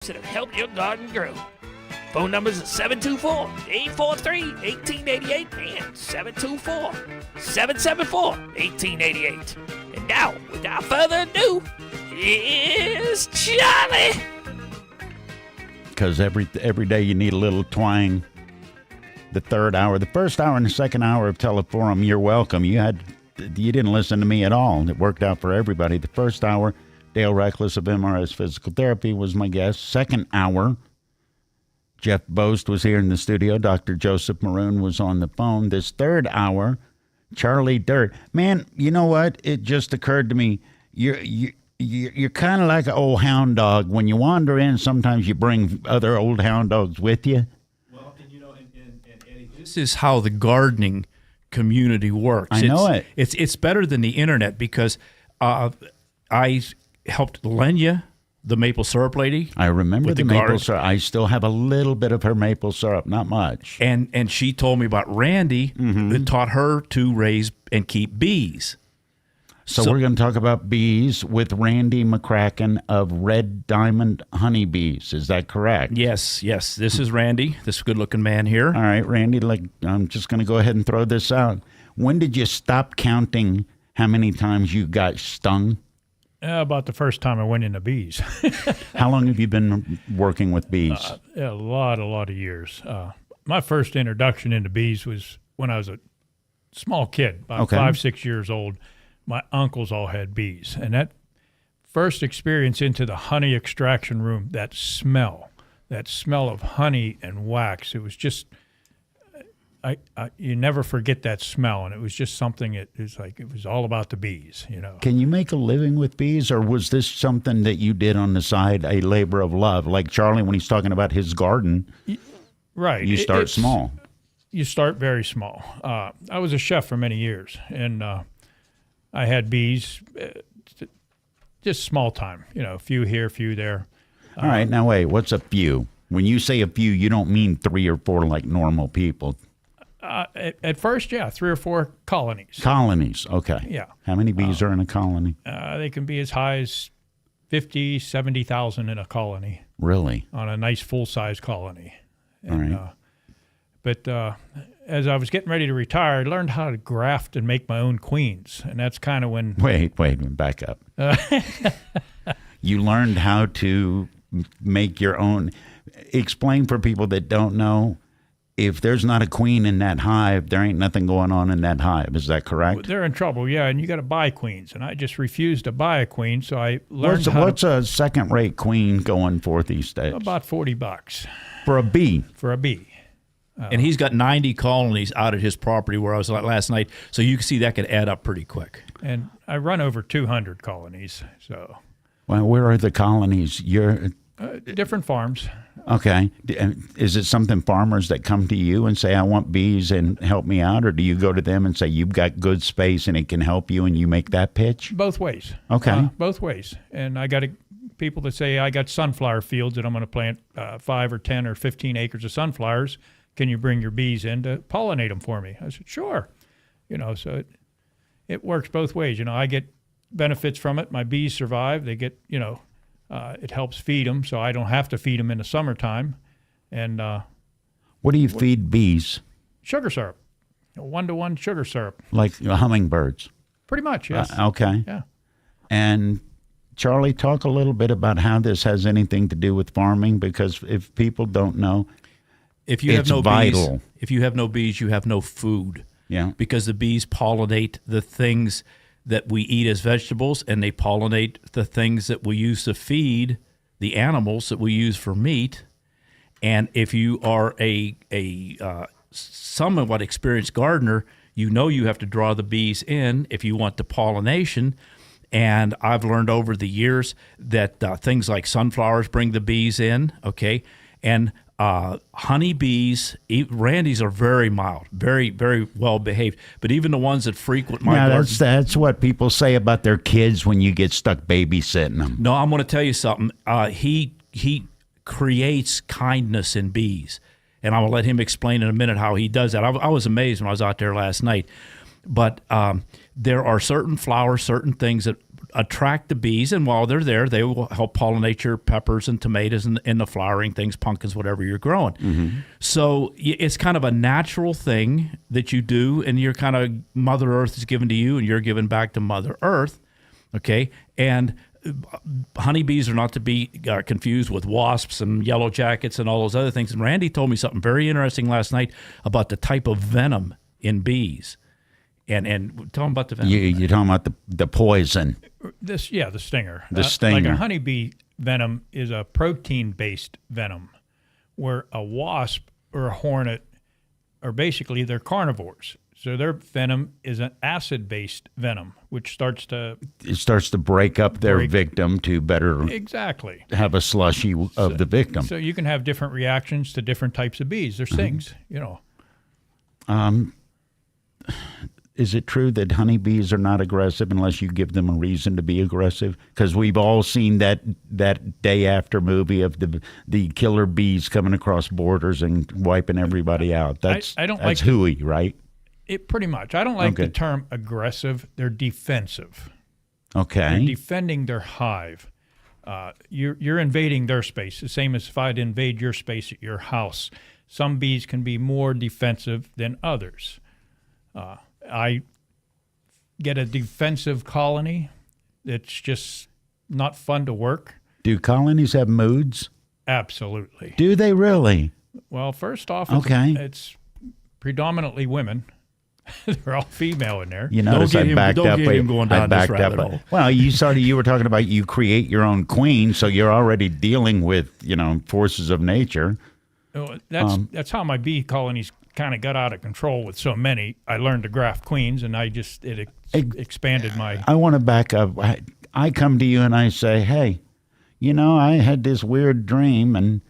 that have helped your garden grow. Phone numbers are 724-843-1888 and 724-774-1888. And now, without further ado, here's Charlie. Because every day you need a little twang. The third hour, the first hour and the second hour of Teleforum, you're welcome. You didn't listen to me at all. It worked out for everybody. The first hour, Dale Reckless of MRS Physical Therapy was my guest. Second hour, Jeff Boast was here in the studio. Dr. Joseph Maroon was on the phone. This third hour, Charlie Dirt. Man, you know what? It just occurred to me. You're kind of like an old hound dog. When you wander in, sometimes you bring other old hound dogs with you. Well, and you know, and Eddie, this is how the gardening community works. I know it. It's better than the internet because I helped Lenya, the maple syrup lady. I remember the maple garden. syrup. I still have a little bit of her maple syrup, not much. And she told me about Randy, that taught her to raise and keep bees. So we're going to talk about bees with Randy McCracken of Red Diamond Honeybees. Is that correct? Yes. This is Randy, this good-looking man here. All right, Randy, I'm just going to go ahead and throw this out. When did you stop counting how many times you got stung? About the first time I went into bees. How long have you been working with bees? A lot of years. My first introduction into bees was when I was a small kid, about 5-6 years old. My uncles all had bees. And that first experience into the honey extraction room, that smell of honey and wax, it was just, you never forget that smell. And it was just something, it was all about the bees, you know. Can you make a living with bees, or was this something that you did on the side, a labor of love? Like Charlie, when he's talking about his garden, right? You start small. You start very small. I was a chef for many years, and I had bees, just small time, you know, a few here, a few there. All right, now wait, what's a few? When you say a few, you don't mean 3 or 4 like normal people. At first, yeah, 3 or 4 colonies. Colonies, okay. Yeah. How many bees are in a colony? They can be as high as 50, 70,000 in a colony. Really? On a nice full-size colony. And, all right. But as I was getting ready to retire, I learned how to graft and make my own queens. And that's kind of when... Wait, back up. You learned how to make your own... Explain for people that don't know, if there's not a queen in that hive, there ain't nothing going on in that hive. Is that correct? They're in trouble, yeah, and you got to buy queens. And I just refused to buy a queen, so I learned What's a second-rate queen going for these days? About $40. For a bee? For a bee. And he's got 90 colonies out at his property where I was last night, so you can see that could add up pretty quick. And I run over 200 colonies, so... Well, where are the colonies? Different farms. Okay. Is it something farmers that come to you and say, I want bees and help me out? Or do you go to them and say, you've got good space and it can help you, and you make that pitch? Both ways. Okay. Both ways. And I got people that say, I got sunflower fields that I'm going to plant 5 or 10 or 15 acres of sunflowers. Can you bring your bees in to pollinate them for me? I said, sure. You know, so it works both ways. You know, I get benefits from it. My bees survive. They get, you know, it helps feed them, so I don't have to feed them in the summertime. And what do you feed bees? Sugar syrup, 1-to-1 sugar syrup. Like hummingbirds? Pretty much, yes. Okay. Yeah. And Charlie, talk a little bit about how this has anything to do with farming, because if people don't know, if you it's have no vital. Bees, if you have no bees, you have no food. Yeah. Because the bees pollinate the things that we eat as vegetables, and they pollinate the things that we use to feed the animals that we use for meat. And if you are a somewhat experienced gardener, you know you have to draw the bees in if you want the pollination. And I've learned over the years that things like sunflowers bring the bees in, okay? And honeybees, Randy's are very mild, very, very well behaved. But even the ones that frequent my garden. That's what people say about their kids when you get stuck babysitting them. No, I'm going to tell you something. He creates kindness in bees. And I will let him explain in a minute how he does that. I was amazed when I was out there last night. But there are certain flowers, certain things that attract the bees, and while they're there, they will help pollinate your peppers and tomatoes and the flowering things, pumpkins, whatever you're growing. So it's kind of a natural thing that you do, and you're kind of Mother Earth is given to you, and you're given back to Mother Earth. Okay, and honeybees are not to be confused with wasps and yellow jackets and all those other things. And Randy told me something very interesting last night about the type of venom in bees. And tell them about the venom. You're talking about the poison. The stinger. The stinger. Like a honeybee venom is a protein-based venom, where a wasp or a hornet are basically, they're carnivores. So their venom is an acid-based venom, which starts to break up their victim to better have a slushy of the victim. So you can have different reactions to different types of bees. There's things, Is it true that honeybees are not aggressive unless you give them a reason to be aggressive? Because we've all seen that Day After movie of the killer bees coming across borders and wiping everybody out. That's hooey, right? It pretty much. I don't like the term aggressive. They're defensive. Okay. They're defending their hive. You're invading their space, the same as if I'd invade your space at your house. Some bees can be more defensive than others. I get a defensive colony that's just not fun to work. Do colonies have moods? Absolutely. Do they really? Well, first off, it's predominantly women. They're all female in there. You notice I backed up. Well, you were talking about you create your own queen, so you're already dealing with, forces of nature. That's how my bee colonies kind of got out of control with so many. I learned to graft queens, and it expanded my... I want to back up. I come to you and I say, hey, I had this weird dream, and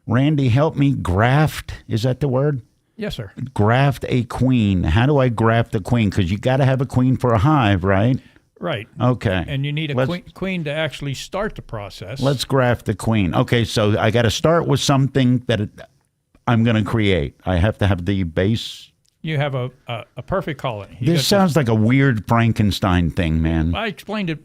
Randy helped me graft. Is that the word? Yes, sir. Graft a queen. How do I graft a queen? Because you got to have a queen for a hive, right? Right. Okay. And you need a queen to actually start the process. Let's graft the queen. Okay, so I got to start with something that I'm going to create. I have to have the base. You have a perfect colony. This sounds like a weird Frankenstein thing, man. I explained it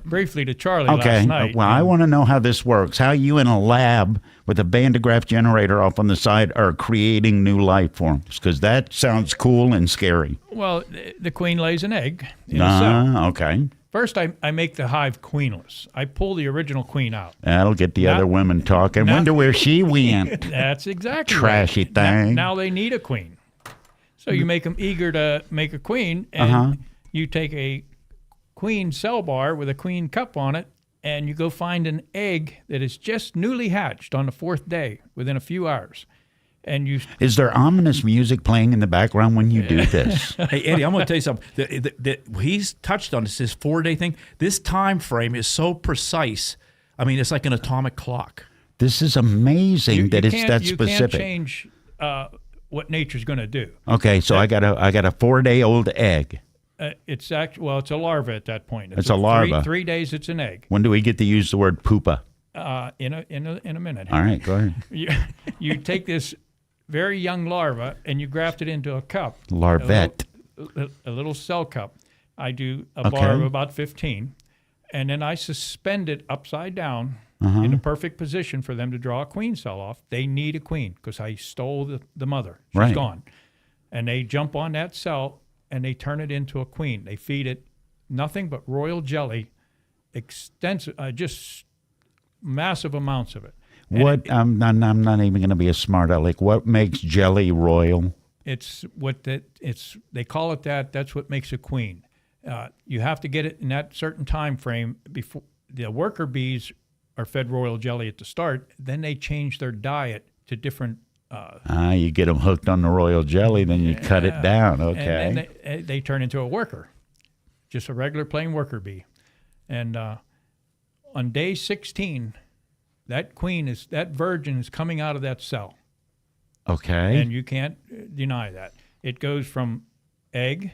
briefly to Charlie last night. Well, I want to know how this works. How you in a lab with a Van de Graaff generator off on the side are creating new life forms? Because that sounds cool and scary. Well, the queen lays an egg in a cell. Okay. First, I make the hive queenless. I pull the original queen out. That'll get the other women talking. Wonder where she went. That's exactly Trashy right. thing. Now they need a queen. So you make them eager to make a queen, and you take a queen cell bar with a queen cup on it, and you go find an egg that is just newly hatched on the 4th day within a few hours. And Is there ominous music playing in the background when you do this? Hey, Eddie, I'm going to tell you something. He's touched on this 4-day thing. This time frame is so precise. I mean, it's like an atomic clock. This is amazing that it's that specific. You can't change what nature's going to do. Okay, so I got a 4-day-old egg. It's a larva at that point. It's a larva. 3 days, it's an egg. When do we get to use the word pupa? In a minute. All right, go ahead. You take this very young larva and you graft it into a cup. Larvette. A little cell cup. I do a bar of about 15, and then I suspend it upside down in a perfect position for them to draw a queen cell off. They need a queen because I stole the mother. She's gone. And they jump on that cell and they turn it into a queen. They feed it nothing but royal jelly, extensive, just massive amounts of it. I'm not even going to be a smart aleck. What makes jelly royal? They call it that. That's what makes a queen. You have to get it in that certain time frame before the worker bees are fed royal jelly at the start. Then they change their diet to different. You get them hooked on the royal jelly, then you cut it down. Okay. And then they turn into a worker, just a regular plain worker bee. And on day 16, that virgin is coming out of that cell. Okay. And you can't deny that. It goes from egg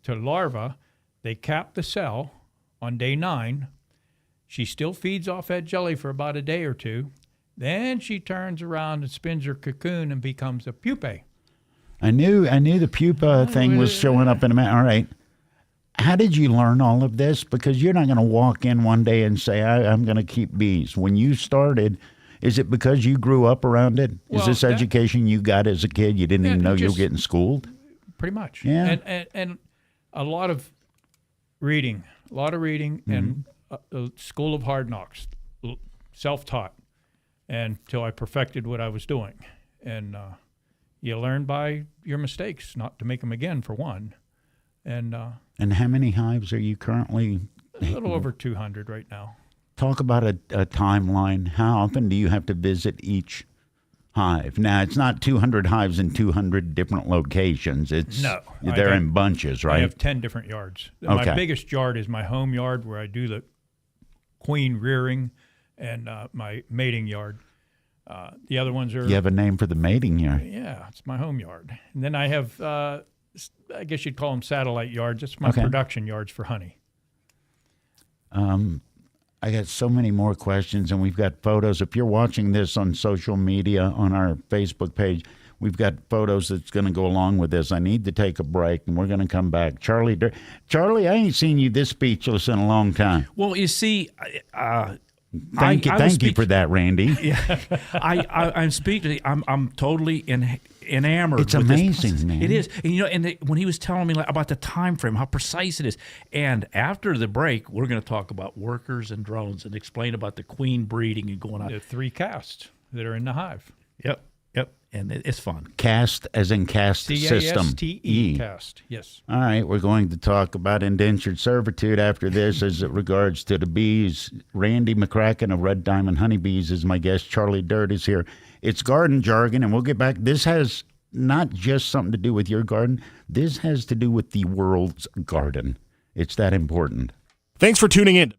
to larva. They cap the cell on day 9. She still feeds off that jelly for about a day or two. Then she turns around and spins her cocoon and becomes a pupae. I knew the pupa thing was showing up in a minute. All right. How did you learn all of this? Because you're not going to walk in one day and say, I'm going to keep bees. When you started, is it because you grew up around it? Well, is this education you got as a kid? You didn't even know you were getting schooled? Pretty much. Yeah. And a lot of reading, and a school of hard knocks, self-taught, until I perfected what I was doing. And you learn by your mistakes, not to make them again, for one. And how many hives are you currently? a little over 200 right now. Talk about a timeline. How often do you have to visit each hive? Now, it's not 200 hives in 200 different locations. They're in bunches, right? I have 10 different yards. Okay. My biggest yard is my home yard, where I do the queen rearing, and my mating yard. The other ones are... You have a name for the mating yard. Yeah, it's my home yard. And then I have, I guess you'd call them satellite yards. It's my production yards for honey. I got so many more questions, and we've got photos. If you're watching this on social media, on our Facebook page, we've got photos that's going to go along with this. I need to take a break, and we're going to come back. Charlie, I ain't seen you this speechless in a long time. Well, you see, Thank you for that, Randy. Yeah, I'm speaking. I'm totally enamored. It's with amazing, this. man. It is. And when he was telling me about the time frame, how precise it is, and after the break, we're going to talk about workers and drones and explain about the queen breeding and going on. The 3 casts that are in the hive. Yep. And it's fun. Cast as in cast system. C-A-S-T-E, cast, yes. All right, we're going to talk about indentured servitude after this as it regards to the bees. Randy McCracken of Red Diamond Honeybees is my guest. Charlie Dirt is here. It's Gardon Jargon, and we'll get back. This has not just something to do with your garden. This has to do with the world's garden. It's that important. Thanks for tuning in to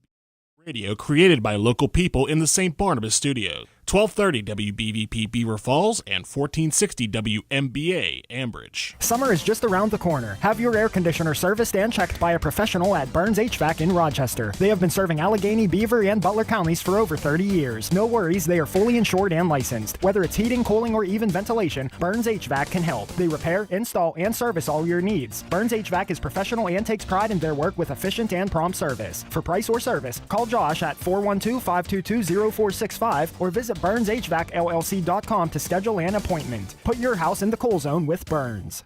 Radio, created by local people in the St. Barnabas studio. 1230 WBVP Beaver Falls and 1460 WMBA Ambridge. Summer is just around the corner. Have your air conditioner serviced and checked by a professional at Burns HVAC in Rochester. They have been serving Allegheny, Beaver, and Butler counties for over 30 years. No worries, they are fully insured and licensed. Whether it's heating, cooling, or even ventilation, Burns HVAC can help. They repair, install, and service all your needs. Burns HVAC is professional and takes pride in their work with efficient and prompt service. For price or service, call Josh at 412-522-0465 or visit BurnsHVACLLC.com to schedule an appointment. Put your house in the cool zone with Burns.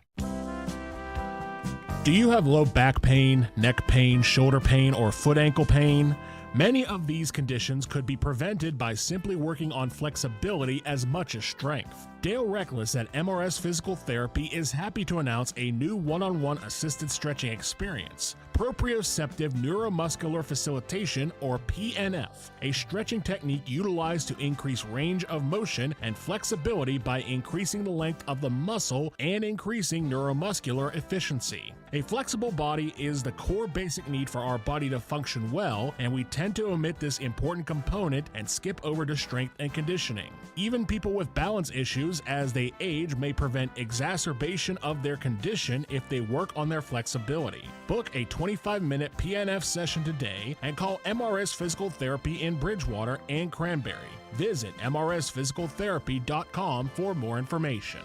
Do you have low back pain, neck pain, shoulder pain, or foot ankle pain? Many of these conditions could be prevented by simply working on flexibility as much as strength. Dale Reckless at MRS Physical Therapy is happy to announce a new one-on-one assisted stretching experience, proprioceptive neuromuscular facilitation, or PNF, a stretching technique utilized to increase range of motion and flexibility by increasing the length of the muscle and increasing neuromuscular efficiency. A flexible body is the core basic need for our body to function well, and we tend to omit this important component and skip over to strength and conditioning. Even people with balance issues as they age may prevent exacerbation of their condition if they work on their flexibility. Book a 25-minute PNF session today and call MRS Physical Therapy in Bridgewater and Cranberry. Visit mrsphysicaltherapy.com for more information.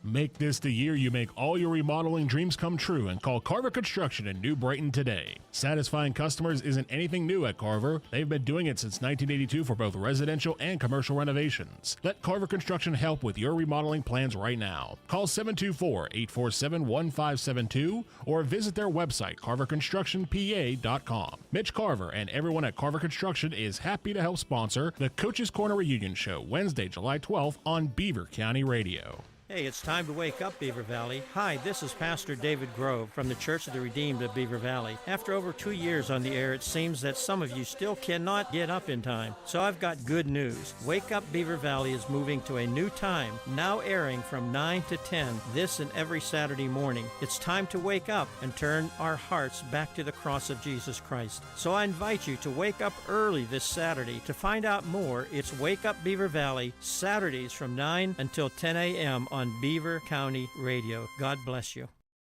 Make this the year you make all your remodeling dreams come true and call Carver Construction in New Brighton today. Satisfying customers isn't anything new at Carver. They've been doing it since 1982 for both residential and commercial renovations. Let Carver Construction help with your remodeling plans right now. Call 724-847-1572 or visit their website, carverconstructionpa.com. Mitch Carver and everyone at Carver Construction is happy to help sponsor the Coach's Corner Reunion Show Wednesday, July 12th on Beaver County Radio. Hey, it's time to wake up, Beaver Valley. Hi, this is Pastor David Grove from the Church of the Redeemed of Beaver Valley. After over 2 years on the air, it seems that some of you still cannot get up in time. So I've got good news. Wake Up Beaver Valley is moving to a new time, now airing from 9 to 10, this and every Saturday morning. It's time to wake up and turn our hearts back to the cross of Jesus Christ. So I invite you to wake up early this Saturday. To find out more, it's Wake Up Beaver Valley, Saturdays from 9 until 10 a.m. on Beaver County Radio. God bless you.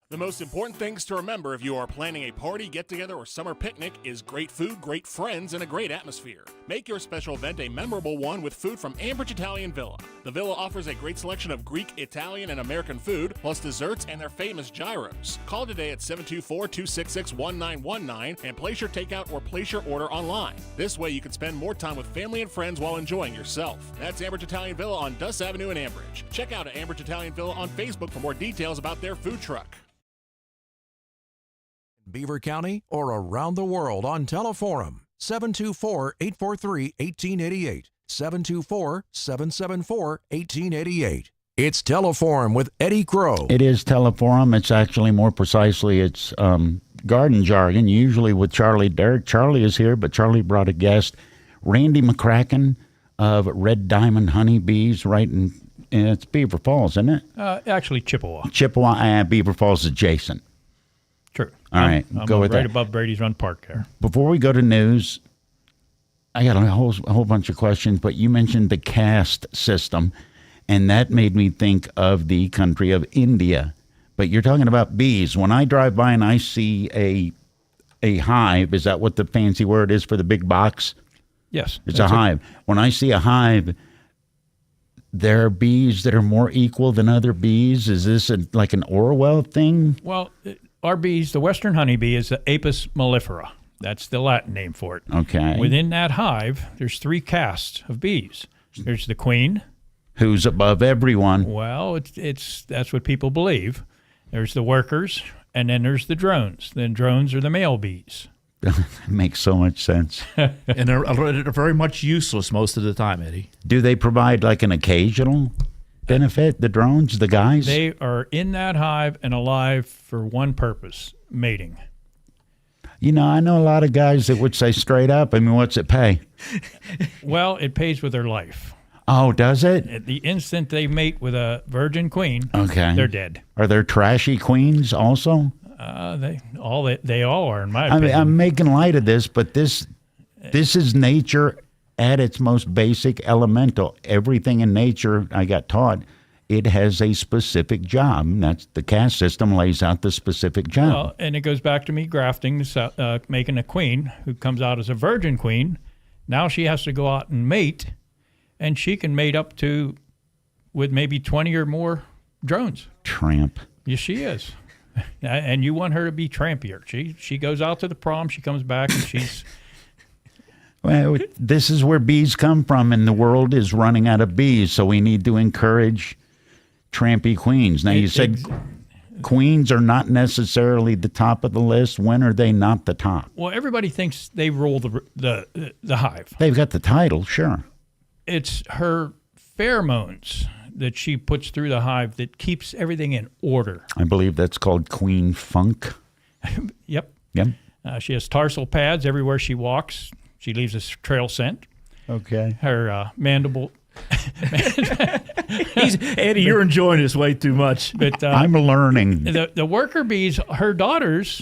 The most important things to remember if you are planning a party, get-together, or summer picnic is great food, great friends, and a great atmosphere. Make your special event a memorable one with food from Ambridge Italian Villa. The Villa offers a great selection of Greek, Italian, and American food, plus desserts and their famous gyros. Call today at 724-266-1919 and place your takeout or place your order online. This way you can spend more time with family and friends while enjoying yourself. That's Ambridge Italian Villa on Duss Avenue in Ambridge. Check out Ambridge Italian Villa on Facebook for more details about their food truck. Beaver County or around the world on Teleforum. 724-843-1888. 724-774-1888. It's Teleforum with Eddy Crow. It is Teleforum. It's actually more precisely, it's Gardon Jargon, usually with Charlie Derrick. Charlie is here, but Charlie brought a guest, Randy McCracken of Red Diamond Honeybees, right in it's Beaver Falls, isn't it? Actually, Chippewa. Chippewa, Beaver Falls adjacent. True. All right, I'm go with right that. above Brady's Run Park there. Before we go to news, I got a whole bunch of questions, but you mentioned the caste system, and that made me think of the country of India. But you're talking about bees. When I drive by and I see a hive, is that what the fancy word is for the big box? Yes. It's a hive. When I see a hive, there are bees that are more equal than other bees. Is this like an Orwell thing? Well, our bees, the western honeybee, is the Apis mellifera. That's the Latin name for it. Okay. Within that hive, there's 3 castes of bees. There's the queen. Who's above everyone? Well, that's what people believe. There's the workers, and then there's the drones. Then drones are the male bees. That makes so much sense. And they're very much useless most of the time, Eddie. Do they provide like an occasional benefit, the drones, the guys? They are in that hive and alive for one purpose, mating. You know, I know a lot of guys that would say straight up, I mean, what's it pay? Well, it pays with their life. Oh, does it? At the instant they mate with a virgin queen, Okay. they're dead. Are there trashy queens also? They all are, in my I mean, opinion. I'm making light of this, but this is nature at its most basic elemental. Everything in nature, I got taught, it has a specific job. And that's the caste system lays out the specific job. Well, and it goes back to me grafting, making a queen who comes out as a virgin queen. Now she has to go out and mate, and she can mate up to with maybe 20 or more drones. Tramp. Yes, she is. And you want her to be trampier. She goes out to the prom, she comes back, and she's... Well, this is where bees come from, and the world is running out of bees, so we need to encourage trampy queens. Now, you said queens are not necessarily the top of the list. When are they not the top? Well, everybody thinks they rule the hive. They've got the title, sure. It's her pheromones that she puts through the hive that keeps everything in order. I believe that's called queen funk. Yep. Yep. She has tarsal pads everywhere she walks. She leaves a trail scent. Okay. Her mandible. Eddie, you're enjoying this way too much. But I'm learning. the worker bees, her daughters,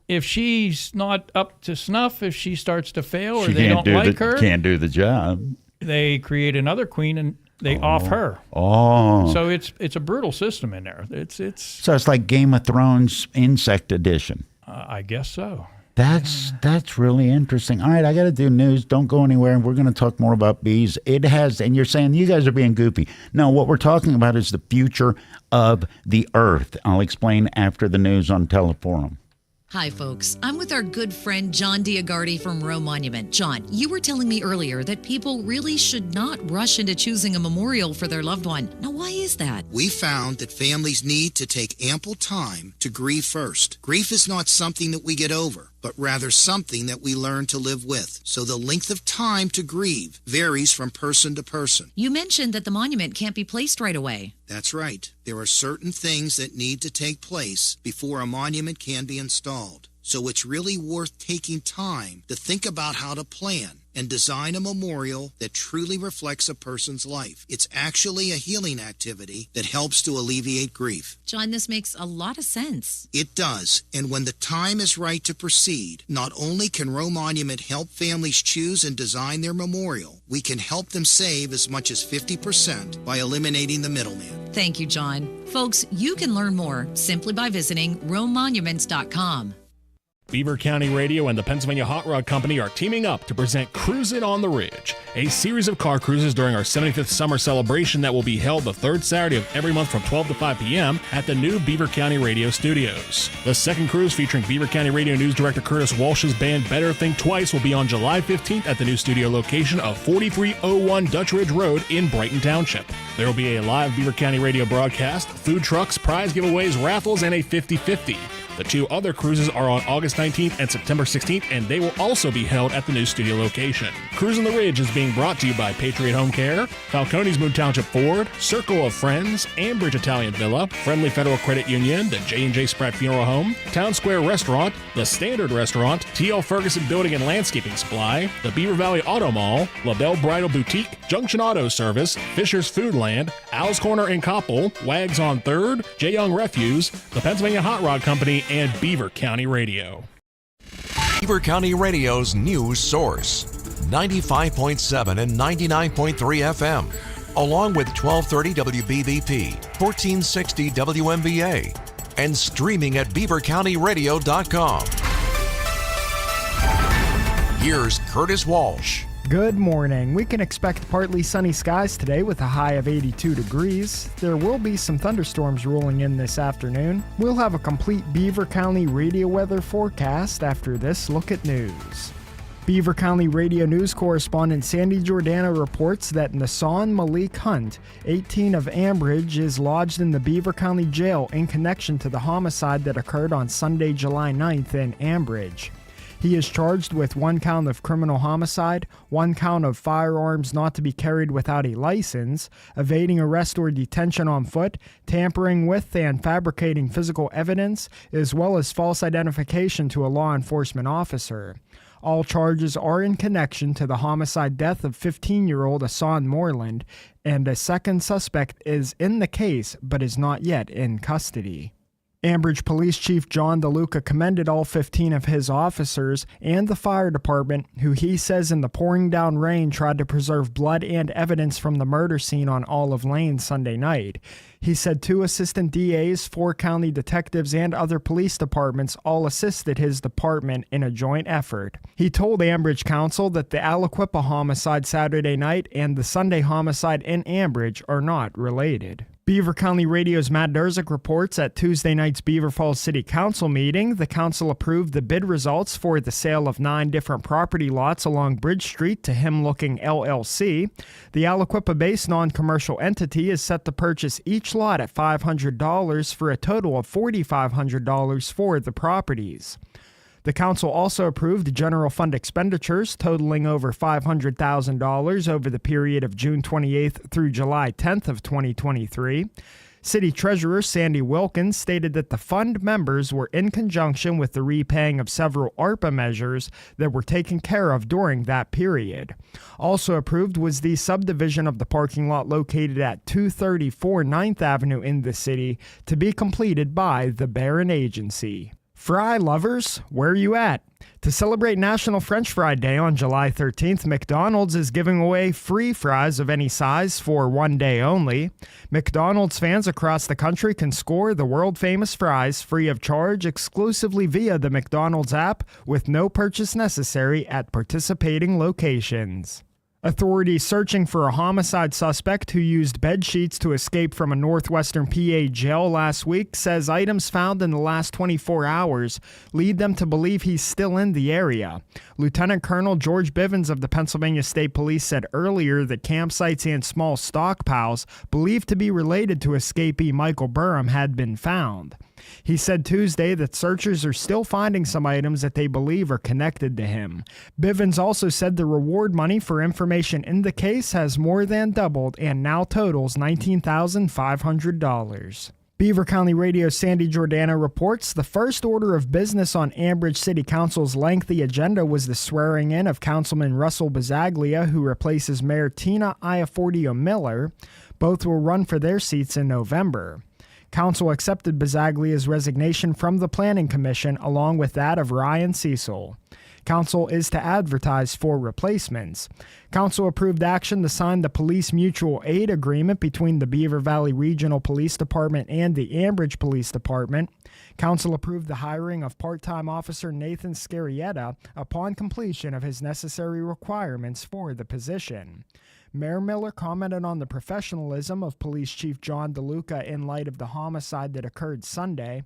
if she's not up to snuff, if she starts to fail or they don't like her, can't do the job. they create another queen and they off her. Oh. So it's a brutal system in there. So it's like Game of Thrones Insect Edition. I guess so. That's really interesting. All right, I got to do news. Don't go anywhere. We're going to talk more about bees. It has, and you're saying you guys are being goofy. No, what we're talking about is the future of the Earth. I'll explain after the news on Teleforum. Hi, folks. I'm with our good friend John Diagardi from Roe Monument. John, you were telling me earlier that people really should not rush into choosing a memorial for their loved one. Now, why is that? We found that families need to take ample time to grieve first. Grief is not something that we get over, but rather something that we learn to live with. So the length of time to grieve varies from person to person. You mentioned that the monument can't be placed right away. That's right. There are certain things that need to take place before a monument can be installed. So it's really worth taking time to think about how to plan and design a memorial that truly reflects a person's life. It's actually a healing activity that helps to alleviate grief. John, this makes a lot of sense. It does, and when the time is right to proceed, not only can Roe Monument help families choose and design their memorial, we can help them save as much as 50% by eliminating the middleman. Thank you, John. Folks, you can learn more simply by visiting RoeMonuments.com. Beaver County Radio and the Pennsylvania Hot Rod Company are teaming up to present Cruisin' on the Ridge, a series of car cruises during our 75th summer celebration that will be held the third Saturday of every month from 12 to 5 p.m. at the new Beaver County Radio studios. The second cruise, featuring Beaver County Radio News Director Curtis Walsh's band Better Think Twice, will be on July 15th at the new studio location of 4301 Dutch Ridge Road in Brighton Township. There will be a live Beaver County Radio broadcast, food trucks, prize giveaways, raffles, and a 50-50. The two other cruises are on August 19th and September 16th, and they will also be held at the new studio location. Cruisin' the Ridge is being brought to you by Patriot Home Care, Falcones Moon Township Ford, Circle of Friends, Ambridge Italian Villa, Friendly Federal Credit Union, the J&J Spratt Funeral Home, Town Square Restaurant, the Standard Restaurant, T.L. Ferguson Building and Landscaping Supply, the Beaver Valley Auto Mall, LaBelle Bridal Boutique, Junction Auto Service, Fisher's Foodland, Al's Corner in Koppel, Wags on 3rd, J. Young Refuse, the Pennsylvania Hot Rod Company, and Beaver County Radio. Beaver County Radio's news source, 95.7 and 99.3 FM, along with 1230 WBVP, 1460 WMVA, and streaming at beavercountyradio.com. Here's Curtis Walsh. Good morning. We can expect partly sunny skies today with a high of 82 degrees. There will be some thunderstorms rolling in this afternoon. We'll have a complete Beaver County radio weather forecast after this look at news. Beaver County Radio News correspondent Sandy Giordano reports that Nassan Malik Hunt, 18 of Ambridge, is lodged in the Beaver County Jail in connection to the homicide that occurred on Sunday, July 9th in Ambridge. He is charged with 1 count of criminal homicide, 1 count of firearms not to be carried without a license, evading arrest or detention on foot, tampering with and fabricating physical evidence, as well as false identification to a law enforcement officer. All charges are in connection to the homicide death of 15-year-old Asan Moreland, and a second suspect is in the case but is not yet in custody. Ambridge Police Chief John DeLuca commended all 15 of his officers and the fire department, who he says in the pouring down rain tried to preserve blood and evidence from the murder scene on Olive Lane Sunday night. He said 2 assistant DAs, 4 county detectives, and other police departments all assisted his department in a joint effort. He told Ambridge Council that the Aliquippa homicide Saturday night and the Sunday homicide in Ambridge are not related. Beaver County Radio's Matt Durzik reports at Tuesday night's Beaver Falls City Council meeting, the council approved the bid results for the sale of 9 different property lots along Bridge Street to Him Looking LLC. The Aliquippa-based non-commercial entity is set to purchase each lot at $500 for a total of $4,500 for the properties. The council also approved general fund expenditures totaling over $500,000 over the period of June 28th through July 10th of 2023. City Treasurer Sandy Wilkins stated that the fund members were in conjunction with the repaying of several ARPA measures that were taken care of during that period. Also approved was the subdivision of the parking lot located at 234 9th Avenue in the city to be completed by the Barron Agency. Fry lovers, where are you at? To celebrate National French Fry Day on July 13th, McDonald's is giving away free fries of any size for 1 day only. McDonald's fans across the country can score the world-famous fries free of charge exclusively via the McDonald's app with no purchase necessary at participating locations. Authorities searching for a homicide suspect who used bed sheets to escape from a northwestern PA jail last week says items found in the last 24 hours lead them to believe he's still in the area. Lieutenant Colonel George Bivens of the Pennsylvania State Police said earlier that campsites and small stockpiles believed to be related to escapee Michael Burham had been found. He said Tuesday that searchers are still finding some items that they believe are connected to him. Bivens also said the reward money for information in the case has more than doubled and now totals $19,500. Beaver County Radio's Sandy Giordano reports the first order of business on Ambridge City Council's lengthy agenda was the swearing in of Councilman Russell Bazzaglia, who replaces Mayor Tina Iafordio Miller. Both will run for their seats in November. Council accepted Bazzaglia's resignation from the Planning Commission along with that of Ryan Cecil. Council is to advertise for replacements. Council approved action to sign the police mutual aid agreement between the Beaver Valley Regional Police Department and the Ambridge Police Department. Council approved the hiring of part-time officer Nathan Scarietta upon completion of his necessary requirements for the position. Mayor Miller commented on the professionalism of Police Chief John DeLuca in light of the homicide that occurred Sunday.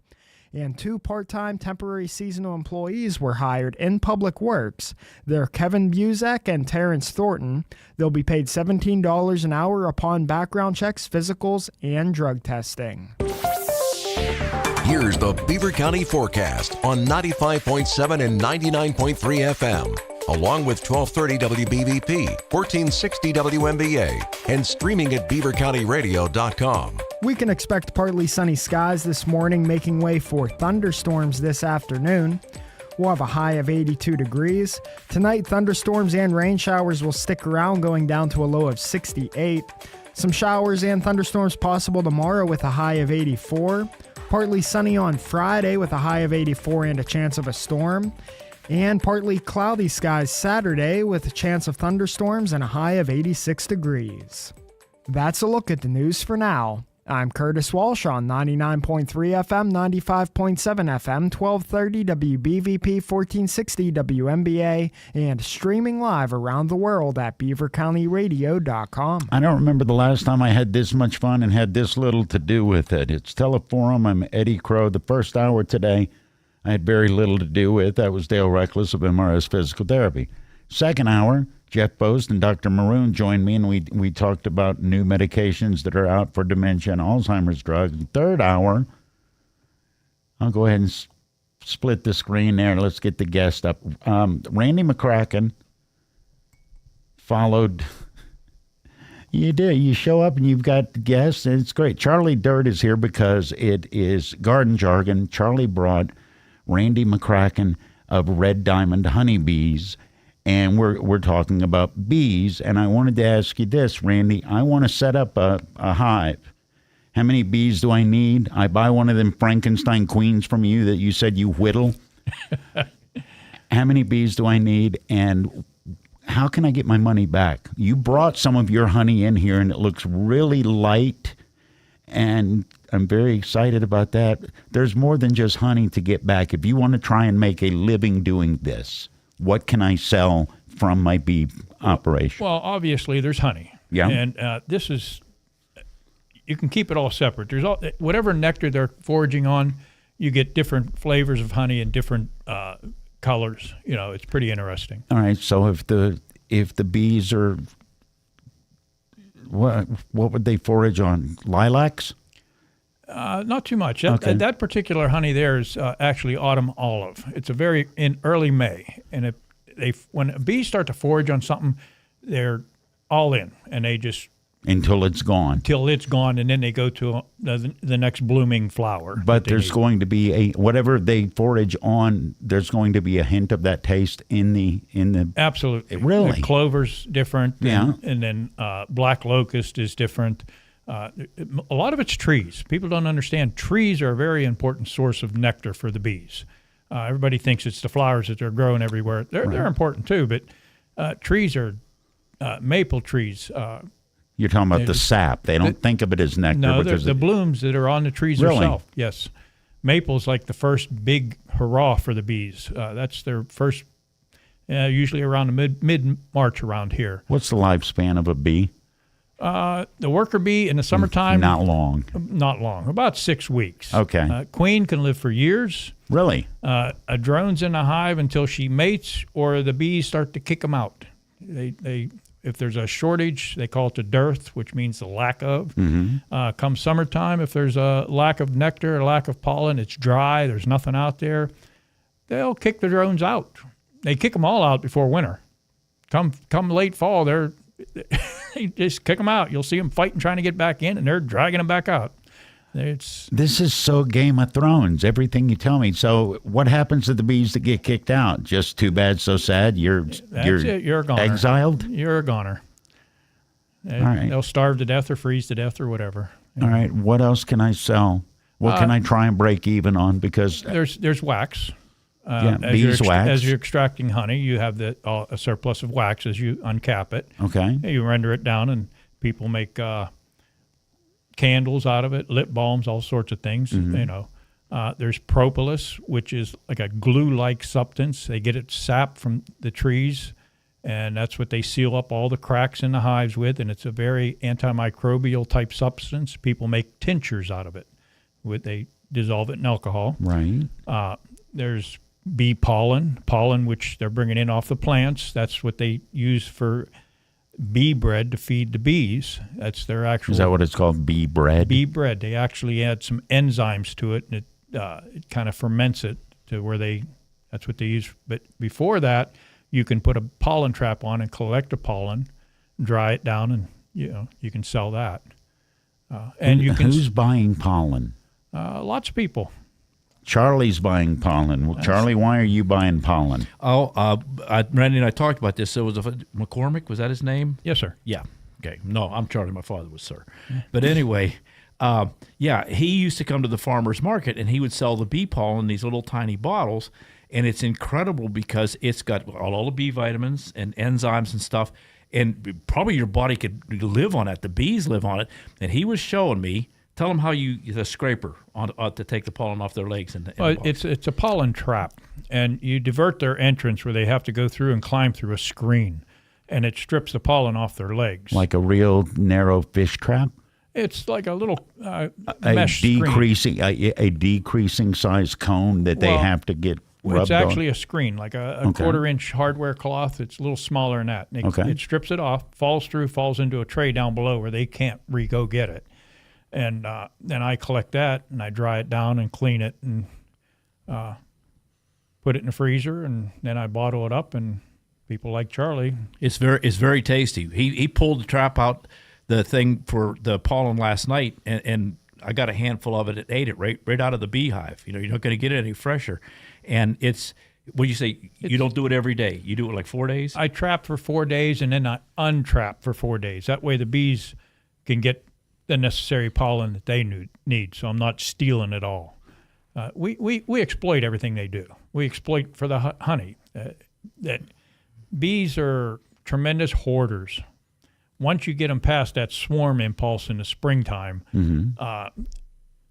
And 2 part-time temporary seasonal employees were hired in Public Works. They're Kevin Buzek and Terrence Thornton. They'll be paid $17 an hour upon background checks, physicals, and drug testing. Here's the Beaver County forecast on 95.7 and 99.3 FM, along with 1230 WBVP, 1460 WMBA, and streaming at beavercountyradio.com. We can expect partly sunny skies this morning, making way for thunderstorms this afternoon. We'll have a high of 82 degrees. Tonight, thunderstorms and rain showers will stick around, going down to a low of 68. Some showers and thunderstorms possible tomorrow with a high of 84. Partly sunny on Friday with a high of 84 and a chance of a storm. And partly cloudy skies Saturday with a chance of thunderstorms and a high of 86 degrees. That's a look at the news for now. I'm Curtis Walsh on 99.3 FM, 95.7 FM, 1230 WBVP, 1460 WMBA, and streaming live around the world at beavercountyradio.com. I don't remember the last time I had this much fun and had this little to do with it. It's Teleforum. I'm Eddy Crow. The first hour today I had very little to do with. That was Dale Reckless of MRS Physical Therapy. Second hour, Jeff Post and Dr. Maroon joined me, and we talked about new medications that are out for dementia and Alzheimer's drugs. Third hour, I'll go ahead and split the screen there. Let's get the guest up. Randy McCracken followed. You did. You show up and you've got guests, and it's great. Charlie Dirt is here because it is Gardon Jargon. Charlie brought Randy McCracken of Red Diamond Honeybees. And we're talking about bees, and I wanted to ask you this, Randy. I want to set up a hive. How many bees do I need? I buy one of them Frankenstein queens from you that you said you whittle. How many bees do I need, and how can I get my money back? You brought some of your honey in here, and it looks really light, and I'm very excited about that. There's more than just honey to get back. If you want to try and make a living doing this, what can I sell from my bee operation? Well, obviously, there's honey. Yeah. And this is, you can keep it all separate. There's whatever nectar they're foraging on, you get different flavors of honey and different colors. You know, it's pretty interesting. All right. So if the bees are, what would they forage on? Lilacs? Not too much. Okay. That particular honey there is actually autumn olive. It's in early May, and when bees start to forage on something, they're all in, and they just until it's gone. And then they go to the next blooming flower. But there's going to be whatever they forage on. There's going to be a hint of that taste in the. Absolutely. Really, the clover's different. Yeah, and then black locust is different. A lot of it's trees. People don't understand trees are a very important source of nectar for the bees. Everybody thinks it's the flowers that are growing everywhere. They're important too, but trees are maple trees. You're talking about the sap. They don't think of it as nectar. No, because the blooms that are on the trees themselves. Yes. Maple's like the first big hurrah for the bees. That's their first, usually around the mid-March around here. What's the lifespan of a bee? The worker bee in the summertime. Not long. Not long. About 6 weeks. Okay. Queen can live for years. Really? A drone's in a hive until she mates, or the bees start to kick them out. If there's a shortage, they call it the dearth, which means the lack of. Mm-hmm. Come summertime, if there's a lack of nectar, a lack of pollen, it's dry, there's nothing out there, they'll kick the drones out. They kick them all out before winter. Come late fall, they just kick them out. You'll see them fighting, trying to get back in, and they're dragging them back out. This is so Game of Thrones, everything you tell me. So what happens to the bees that get kicked out? Just too bad, so sad? You're a goner. Exiled? You're a goner. All right. They'll starve to death or freeze to death or whatever. All right. What else can I sell? What can I try and break even on? Because there's wax. Beeswax. As you're extracting honey, you have a surplus of wax as you uncap it. Okay. You render it down, and people make candles out of it, lip balms, all sorts of things. There's propolis, which is like a glue-like substance. They get its sap from the trees, and that's what they seal up all the cracks in the hives with, and it's a very antimicrobial type substance. People make tinctures out of it. They dissolve it in alcohol. Right. There's bee pollen, which they're bringing in off the plants. That's what they use for bee bread to feed the bees. That's their actual. Is that what it's called, bee bread? Bee bread. They actually add some enzymes to it, and it kind of ferments it to where that's what they use. But before that, you can put a pollen trap on and collect the pollen, dry it down, and you can sell that. And you can. Who's buying pollen? Lots of people. Charlie's buying pollen. Well, Charlie, why are you buying pollen? Randy and I talked about this. So was McCormick, was that his name? Yes, sir. Yeah. Okay. No, I'm Charlie. My father was sir. But anyway, he used to come to the farmer's market, and he would sell the bee pollen in these little tiny bottles, and it's incredible because it's got all the B vitamins and enzymes and stuff, and probably your body could live on it. The bees live on it, and he was showing me. Tell them how you use a scraper to take the pollen off their legs. It's a pollen trap, and you divert their entrance where they have to go through and climb through a screen, and it strips the pollen off their legs. Like a real narrow fish trap? It's like a little mesh decreasing a decreasing size cone that they have to get rubbed on. It's actually a screen, like a quarter-inch hardware cloth. It's a little smaller than that. It strips it off, falls into a tray down below where they can't go get it. And then I collect that, and I dry it down and clean it and put it in the freezer, and then I bottle it up, and people like Charlie. It's very tasty. He pulled the trap out, the thing for the pollen last night, and I got a handful of it and ate it right out of the beehive. You're not going to get it any fresher. And it's, what you say, you don't do it every day. You do it like 4 days? I trap for 4 days, and then I untrap for 4 days. That way the bees can get the necessary pollen that they need, so I'm not stealing it all. We exploit everything they do. We exploit for the honey. That bees are tremendous hoarders. Once you get them past that swarm impulse in the springtime,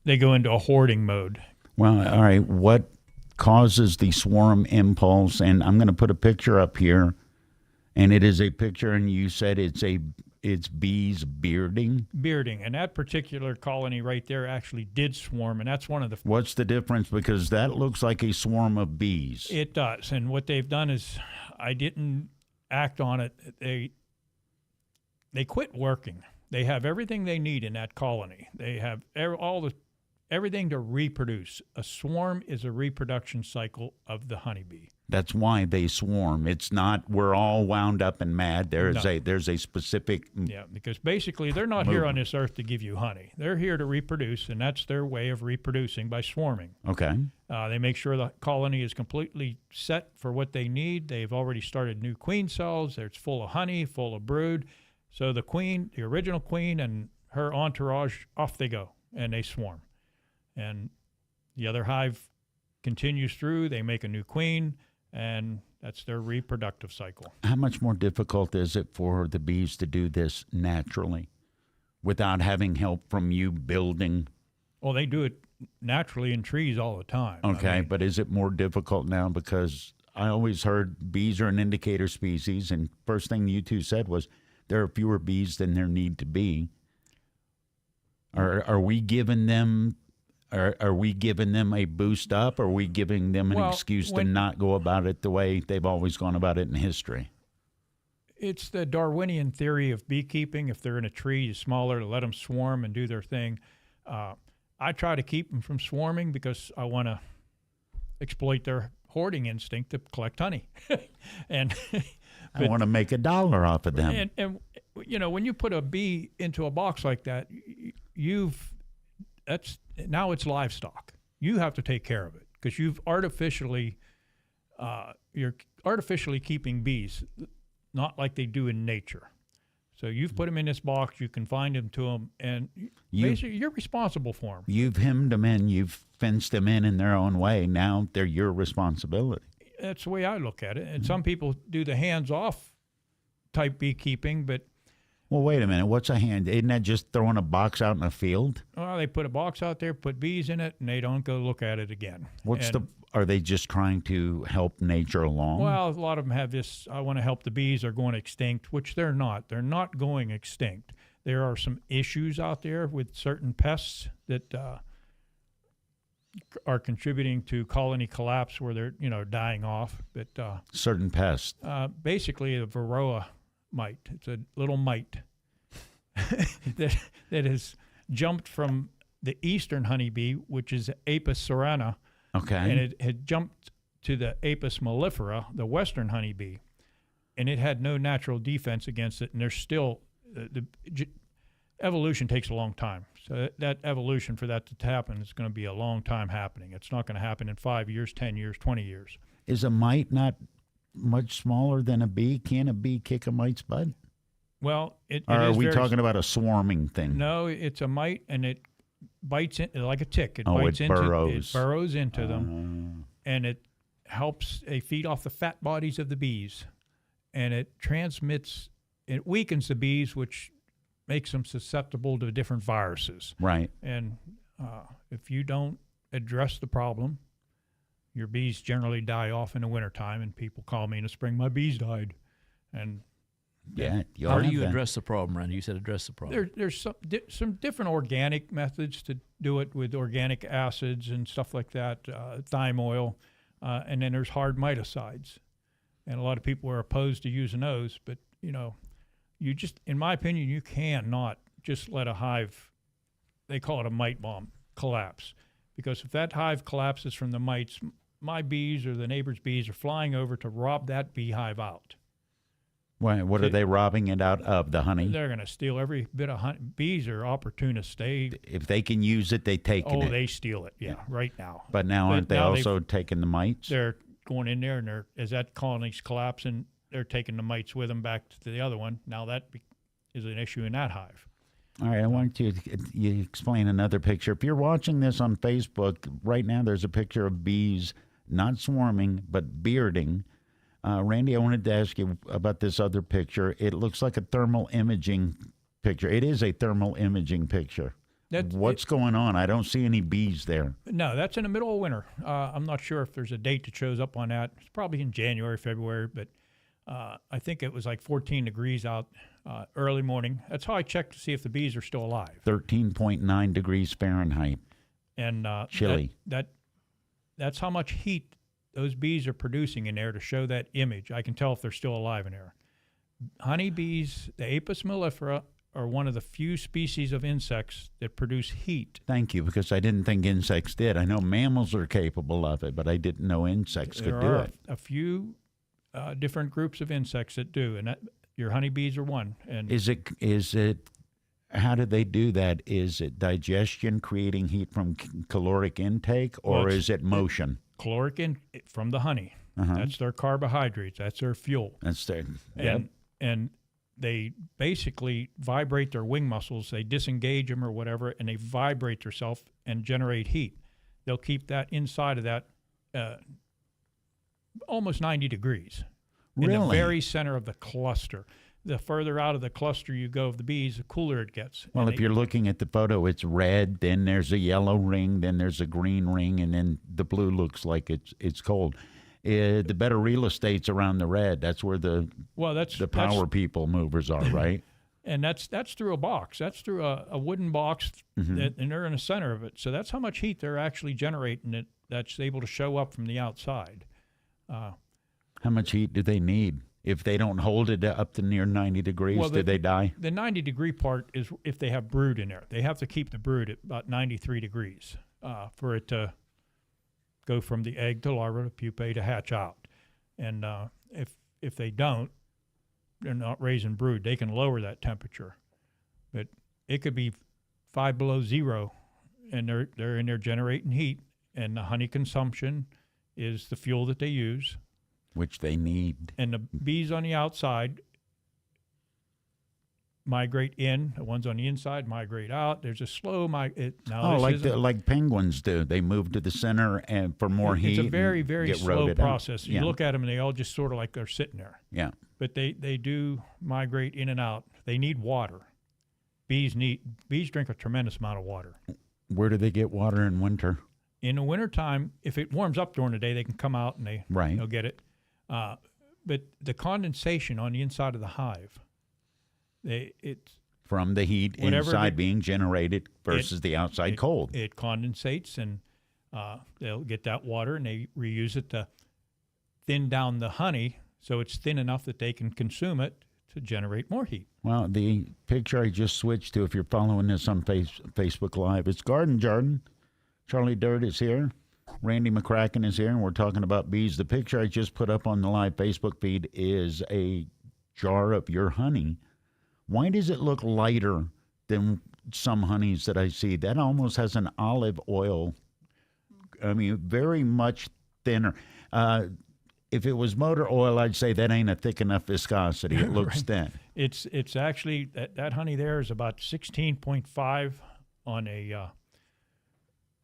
they go into a hoarding mode. Well, all right, what causes the swarm impulse? And I'm going to put a picture up here, and it is a picture, and you said it's bees bearding? Bearding, and that particular colony right there actually did swarm, and that's one of the... What's the difference? Because that looks like a swarm of bees. It does, and what they've done is, I didn't act on it. They quit working. They have everything they need in that colony. They have everything to reproduce. A swarm is a reproduction cycle of the honeybee. That's why they swarm. It's not we're all wound up and mad. There's a specific because basically they're not here on this earth to give you honey. They're here to reproduce, and that's their way of reproducing, by swarming. Okay. They make sure the colony is completely set for what they need. They've already started new queen cells. It's full of honey, full of brood. So the queen, the original queen, and her entourage, off they go, and they swarm. And the other hive continues through. They make a new queen, and that's their reproductive cycle. How much more difficult is it for the bees to do this naturally without having help from you building? Well, they do it naturally in trees all the time. Okay, but is it more difficult now? Because I always heard bees are an indicator species, and first thing you two said was there are fewer bees than there need to be. Are we giving them... Are we giving them a boost up, or are we giving them an excuse to not go about it the way they've always gone about it in history? It's the Darwinian theory of beekeeping. If they're in a tree, it's smaller, to let them swarm and do their thing. I try to keep them from swarming because I want to exploit their hoarding instinct to collect honey. I want to make $1 off of them. And when you put a bee into a box like that, you've now it's livestock. You have to take care of it because you're artificially keeping bees, not like they do in nature. So you've put them in this box, you confined them to them, and basically you're responsible for them. You've hemmed them in, you've fenced them in their own way. Now they're your responsibility. That's the way I look at it. And some people do the hands-off type beekeeping, but... Well, wait a minute. What's a hand? Isn't that just throwing a box out in a field? Well, they put a box out there, put bees in it, and they don't go look at it again. Are they just trying to help nature along? Well, a lot of them have this, I want to help the bees, they're going extinct, which they're not. They're not going extinct. There are some issues out there with certain pests that are contributing to colony collapse where they're, dying off. But certain pests? Basically, the varroa mite. It's a little mite that has jumped from the eastern honeybee, which is Apis cerana. Okay. And it had jumped to the Apis mellifera, the western honeybee, and it had no natural defense against it. And there's still evolution takes a long time. So that evolution, for that to happen, is going to be a long time happening. It's not going to happen in 5 years, 10 years, 20 years. Is a mite not much smaller than a bee? Can a bee kick a mite's butt? Well, or are we talking about a swarming thing? No, it's a mite, and it bites in like a tick. It burrows. It burrows into them, and it helps. They feed off the fat bodies of the bees, and it weakens the bees, which makes them susceptible to different viruses. Right. And if you don't address the problem, your bees generally die off in the wintertime, and people call me in the spring, my bees died. And how do you address the problem, Randy? You said address the problem. There's some different organic methods to do it with organic acids and stuff like that, thyme oil, and then there's hard miticides. And a lot of people are opposed to using those, but, you just, in my opinion, you cannot just let a hive, they call it a mite bomb, collapse. Because if that hive collapses from the mites, my bees or the neighbor's bees are flying over to rob that beehive out. What are they robbing it out of? The honey? They're going to steal every bit of honey. Bees are opportunists. If they can use it, they take it. Oh, they steal it, right now. But aren't they also taking the mites? They're going in there, and as that colony's collapsing, they're taking the mites with them back to the other one. Now that is an issue in that hive. All right, I want you to explain another picture. If you're watching this on Facebook, right now there's a picture of bees not swarming, but bearding. Randy, I wanted to ask you about this other picture. It looks like a thermal imaging picture. It is a thermal imaging picture. What's going on? I don't see any bees there. No, that's in the middle of winter. I'm not sure if there's a date that shows up on that. It's probably in January, February, but I think it was like 14 degrees out early morning. That's how I checked to see if the bees are still alive. 13.9 degrees Fahrenheit. And chilly. That's how much heat those bees are producing in there to show that image. I can tell if they're still alive in there. Honeybees, the Apis mellifera, are one of the few species of insects that produce heat. Thank you, because I didn't think insects did. I know mammals are capable of it, but I didn't know insects could do it. There are a few different groups of insects that do, and your honeybees are one. And is it? How do they do that? Is it digestion, creating heat from caloric intake, or is it motion? Caloric from the honey. That's their carbohydrates. That's their fuel. That's their and they basically vibrate their wing muscles. They disengage them or whatever, and they vibrate themselves and generate heat. They'll keep that inside of that almost 90 degrees. Really? In the very center of the cluster. The further out of the cluster you go of the bees, the cooler it gets. Well, if you're looking at the photo, it's red, then there's a yellow ring, then there's a green ring, and then the blue looks like it's cold. The better real estate's around the red. That's where the power people movers are, right? And that's through a box. That's through a wooden box, and they're in the center of it. So that's how much heat they're actually generating that's able to show up from the outside. How much heat do they need? If they don't hold it up to near 90 degrees, do they die? The 90-degree part is if they have brood in there. They have to keep the brood at about 93 degrees for it to go from the egg to larva to pupae to hatch out. And if they don't, they're not raising brood. They can lower that temperature. But it could be 5 below zero and they're in there generating heat, and the honey consumption is the fuel that they use, which they need. and the bees on the outside migrate in. The ones on the inside migrate out. There's a slow like penguins do. They move to the center and for more heat. It's a very, very get slow roted process. out. You look at them, and they all just sort of like they're sitting there. Yeah. But they do migrate in and out. They need water. Bees drink a tremendous amount of water. Where do they get water in winter? In the wintertime, if it warms up during the day, they can come out and they'll get it. But the condensation on the inside of the hive, it's from the heat inside being generated versus the outside cold. It condensates, and they'll get that water, and they reuse it to thin down the honey so it's thin enough that they can consume it to generate more heat. Well, the picture I just switched to, if you're following this on Facebook Live, it's Gardon Jargon. Charlie Dirt is here. Randy McCracken is here, and we're talking about bees. The picture I just put up on the live Facebook feed is a jar of your honey. Why does it look lighter than some honeys that I see? That almost has an olive oil. I mean, very much thinner. If it was motor oil, I'd say that ain't a thick enough viscosity. It looks thin. It's actually, that honey there is about 16.5 on a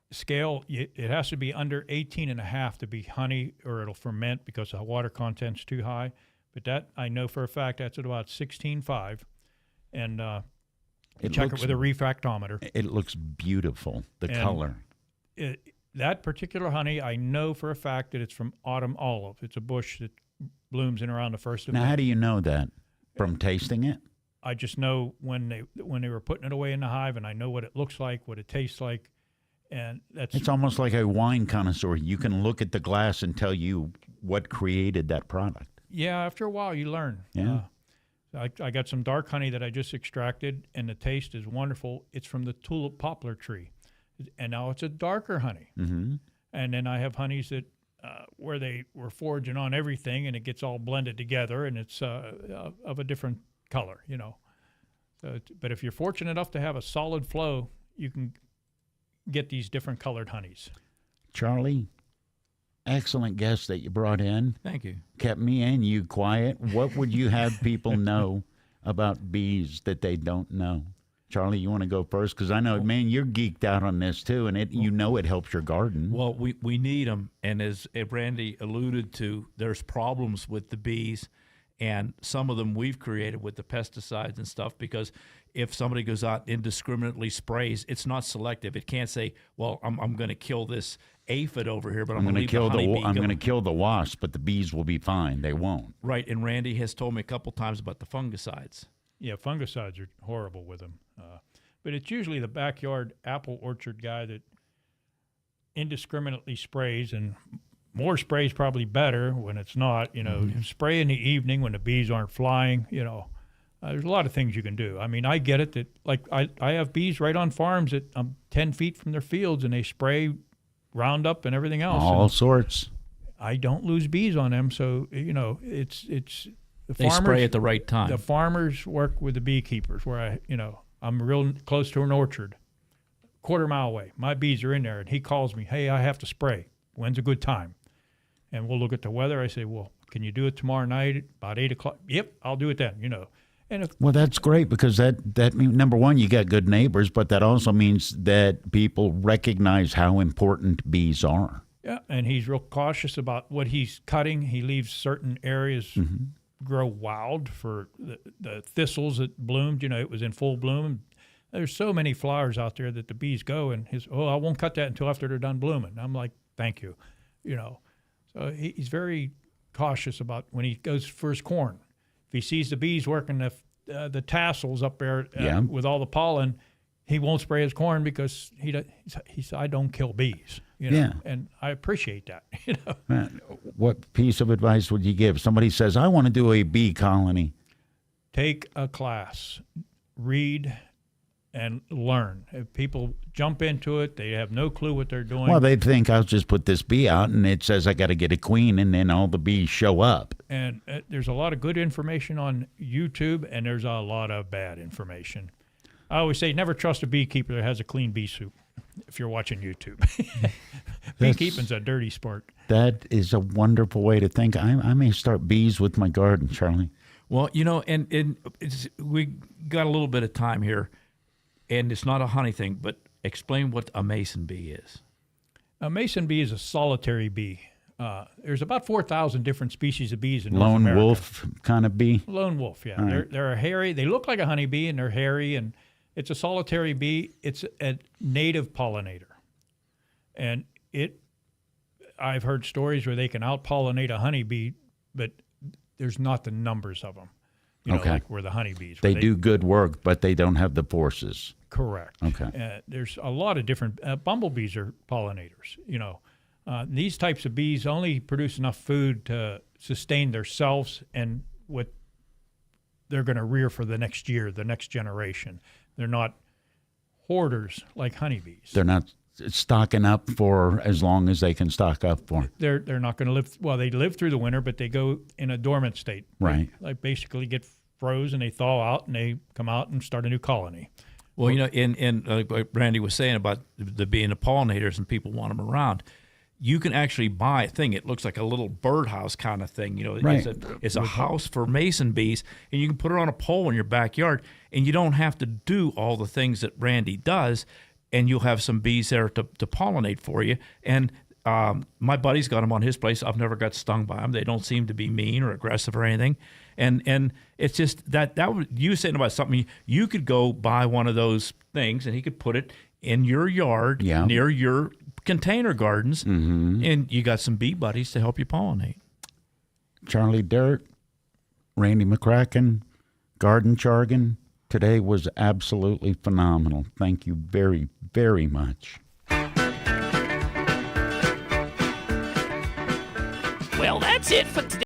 scale. It has to be under 18.5 to be honey, or it'll ferment because the water content's too high. But that, I know for a fact, that's at about 16.5. And check it with a refractometer. It looks beautiful, the color. That particular honey, I know for a fact that it's from autumn olive. It's a bush that blooms in around the 1st of May. Now, how do you know that? From tasting it? I just know when they were putting it away in the hive, and I know what it looks like, what it tastes like, and it's almost like a wine connoisseur. You can look at the glass and tell you what created that product. Yeah, after a while you learn. Yeah. I got some dark honey that I just extracted, and the taste is wonderful. It's from the tulip poplar tree, and now it's a darker honey. Mm-hmm. And then I have honeys that where they were foraging on everything, and it gets all blended together, and it's of a different color, you know. But if you're fortunate enough to have a solid flow, you can get these different colored honeys. Charlie, excellent guest that you brought in. Thank you. Kept me and you quiet. What would you have people know about bees that they don't know? Charlie, you want to go first? Because I know, man, you're geeked out on this too, and it helps your garden. Well, we need them, and as Randy alluded to, there's problems with the bees, and some of them we've created with the pesticides and stuff, because if somebody goes out and indiscriminately sprays, it's not selective. It can't say, well, I'm going to kill this aphid over here, but I'm going to kill the wasp, but the bees will be fine. They won't. Right, and Randy has told me a couple times about the fungicides. Yeah, fungicides are horrible with them. But it's usually the backyard apple orchard guy that indiscriminately sprays, and more sprays probably better when it's not. You know, spray in the evening when the bees aren't flying. You know, there's a lot of things you can do. I mean, I get it that, like, I have bees right on farms that I'm 10 feet from their fields, and they spray Roundup and everything else. All sorts. I don't lose bees on them, so, you know, it's they spray at the right time. The farmers work with the beekeepers, where I'm real close to an orchard, quarter mile away. My bees are in there, and he calls me, hey, I have to spray. When's a good time? And we'll look at the weather. I say, well, can you do it tomorrow night at about 8 o'clock? Yep, I'll do it then, you know. Well, that's great, because that means, number one, you got good neighbors, but that also means that people recognize how important bees are. Yeah, and he's real cautious about what he's cutting. He leaves certain areas grow wild for the thistles that bloomed. You know, it was in full bloom. There's so many flowers out there that the bees go, and I won't cut that until after they're done blooming. I'm like, thank you, you know. So he's very cautious about when he goes for his corn. If he sees the bees working the tassels up there with all the pollen, he won't spray his corn, because he said, I don't kill bees. You know? Yeah. And I appreciate that. You know. What piece of advice would you give? Somebody says, I want to do a bee colony. Take a class, read, and learn. If people jump into it, they have no clue what they're doing. Well, they think, I'll just put this bee out, and it says I got to get a queen, and then all the bees show up. And there's a lot of good information on YouTube, and there's a lot of bad information. I always say, never trust a beekeeper that has a clean bee soup. if you're watching YouTube. Beekeeping's a dirty sport. That is a wonderful way to think. I may start bees with my garden, Charlie. Well, and we got a little bit of time here, and it's not a honey thing, but explain what a mason bee is. A mason bee is a solitary bee. There's about 4,000 different species of bees in North Lone America. wolf kind of bee? Lone wolf, yeah. Right. They're hairy. They look like a honeybee, and they're hairy, and it's a solitary bee. It's a native pollinator. And I've heard stories where they can out-pollinate a honeybee, but there's not the numbers of them, like where the honeybees. They do good work, but they don't have the forces. Correct. Okay. There's a lot of different bumblebees are pollinators. These types of bees only produce enough food to sustain themselves and what they're going to rear for the next year, the next generation. They're not hoarders like honeybees. They're not stocking up for as long as they can stock up for. They're not going to live. Well, they live through the winter, but they go in a dormant state. Right. They basically get froze and they thaw out and they come out and start a new colony. Well, in like Randy was saying about the being the pollinators and people want them around, you can actually buy a thing. It looks like a little birdhouse kind of thing. Right. It's a house for mason bees, and you can put it on a pole in your backyard, and you don't have to do all the things that Randy does, and you'll have some bees there to pollinate for you. And my buddy's got them on his place. I've never got stung by them. They don't seem to be mean or aggressive or anything. And it's just that you saying about something, you could go buy one of those things, and he could put it in your yard near your container gardens, and you got some bee buddies to help you pollinate. Charlie Dirt, Randy McCracken, Gardon Jargon. Today was absolutely phenomenal. Thank you very, very much. Well, that's it for today.